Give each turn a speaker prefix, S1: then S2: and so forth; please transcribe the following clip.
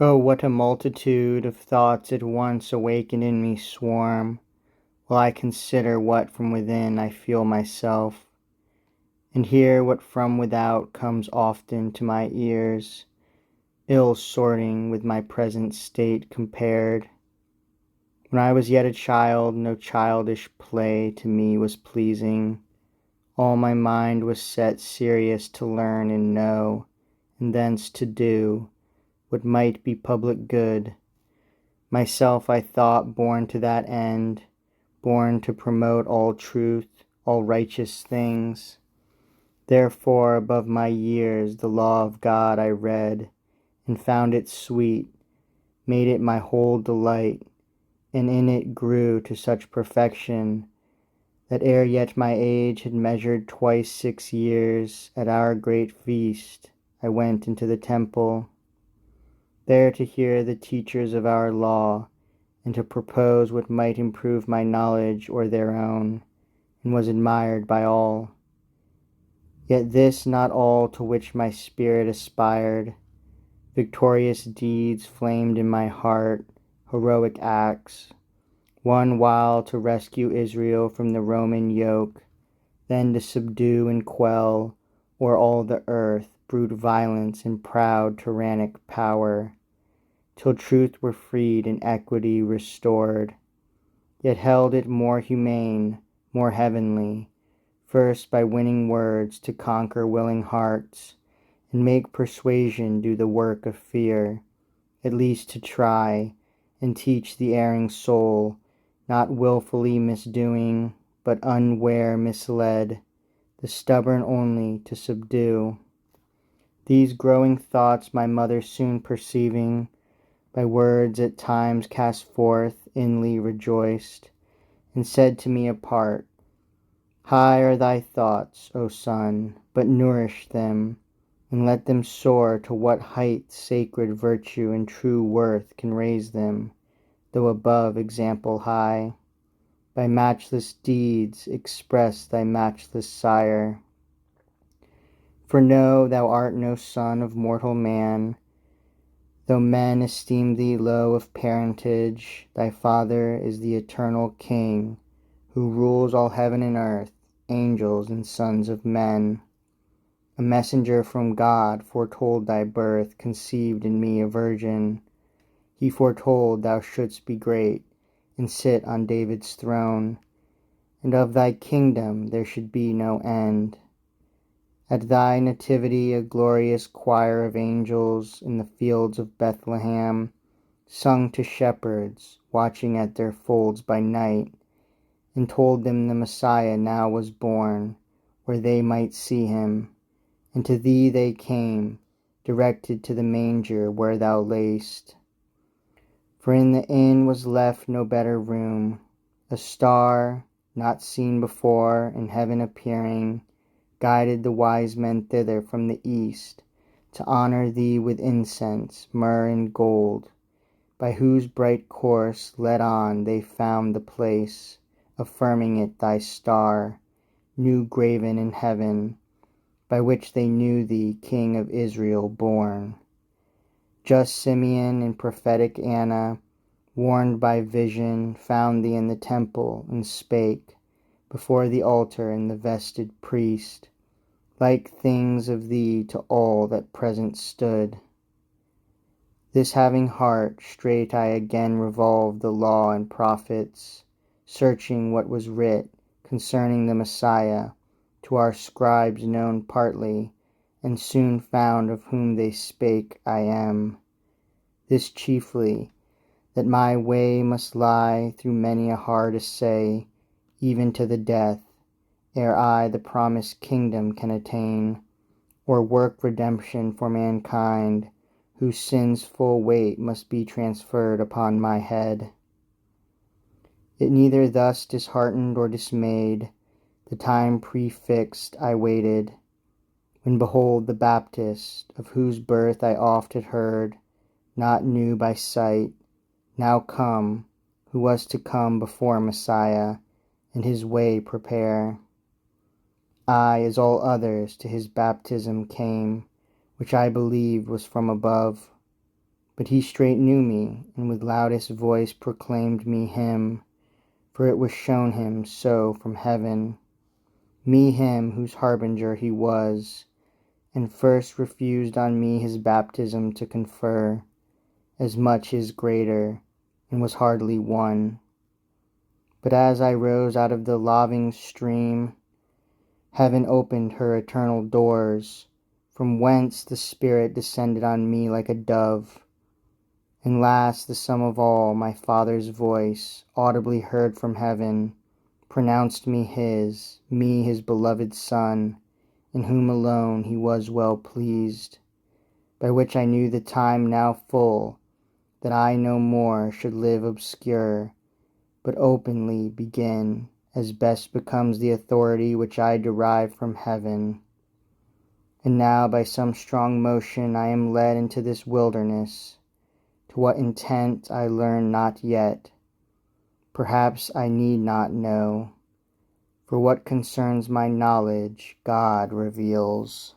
S1: Oh, what a multitude of thoughts at once awaken in me swarm, while I consider what from within I feel myself, and hear what from without comes often to my ears, ill sorting with my present state compared. When I was yet a child, no childish play to me was pleasing. All my mind was set serious to learn and know, and thence to do what might be public good. Myself I thought born to that end, born to promote all truth, all righteous things. Therefore above my years the law of God I read, and found it sweet, made it my whole delight, and in it grew to such perfection, that ere yet my age had measured twice 6 years, at our great feast I went into the temple, there to hear the teachers of our law, and to propose what might improve my knowledge or their own, and was admired by all. Yet this not all to which my spirit aspired. Victorious deeds flamed in my heart, heroic acts, one while to rescue Israel from the Roman yoke, then to subdue and quell o'er all the earth brute violence and proud tyrannic power, till truth were freed and equity restored. Yet held it more humane, more heavenly, first by winning words to conquer willing hearts, and make persuasion do the work of fear, at least to try and teach the erring soul, not wilfully misdoing, but unware misled, the stubborn only to subdue. These growing thoughts my mother soon perceiving, by words at times cast forth, inly rejoiced, and said to me apart, High are thy thoughts, O son, but nourish them, and let them soar to what height sacred virtue and true worth can raise them, though above example high. By matchless deeds express thy matchless sire. For know thou art no son of mortal man, though men esteem thee low of parentage, thy Father is the eternal King, who rules all heaven and earth, angels and sons of men. A messenger from God foretold thy birth, conceived in me a virgin. He foretold thou shouldst be great, and sit on David's throne, and of thy kingdom there should be no end. At thy nativity a glorious choir of angels in the fields of Bethlehem sung to shepherds watching at their folds by night, and told them the Messiah now was born, where they might see him. And to thee they came, directed to the manger where thou lay'st. For in the inn was left no better room. A star, not seen before, in heaven appearing, guided the wise men thither from the east, to honor thee with incense, myrrh, and gold, by whose bright course led on they found the place, affirming it thy star, new graven in heaven, by which they knew thee King of Israel born. Just Simeon and prophetic Anna, warned by vision, found thee in the temple, and spake before the altar and the vested priest like things of thee to all that present stood. This having heart, straight I again revolved the law and prophets, searching what was writ concerning the Messiah, to our scribes known partly, and soon found of whom they spake I am. This chiefly, that my way must lie through many a hard assay, even to the death, ere I the promised kingdom can attain, or work redemption for mankind, whose sins' full weight must be transferred upon my head. Yet neither thus disheartened or dismayed, the time prefixed I waited, when behold the Baptist, of whose birth I oft had heard, not knew by sight, now come, who was to come before Messiah, and his way prepare. I, as all others, to his baptism came, which I believed was from above. But he straight knew me, and with loudest voice proclaimed me him, for it was shown him so from heaven. Me him whose harbinger he was, and first refused on me his baptism to confer, as much his greater, and was hardly won. But as I rose out of the laving stream, heaven opened her eternal doors, from whence the Spirit descended on me like a dove. And last, the sum of all, my Father's voice, audibly heard from heaven, pronounced me his beloved Son, in whom alone he was well pleased, by which I knew the time now full, that I no more should live obscure, but openly begin, as best becomes the authority which I derive from heaven. And now by some strong motion I am led into this wilderness, to what intent I learn not yet. Perhaps I need not know, for what concerns my knowledge God reveals.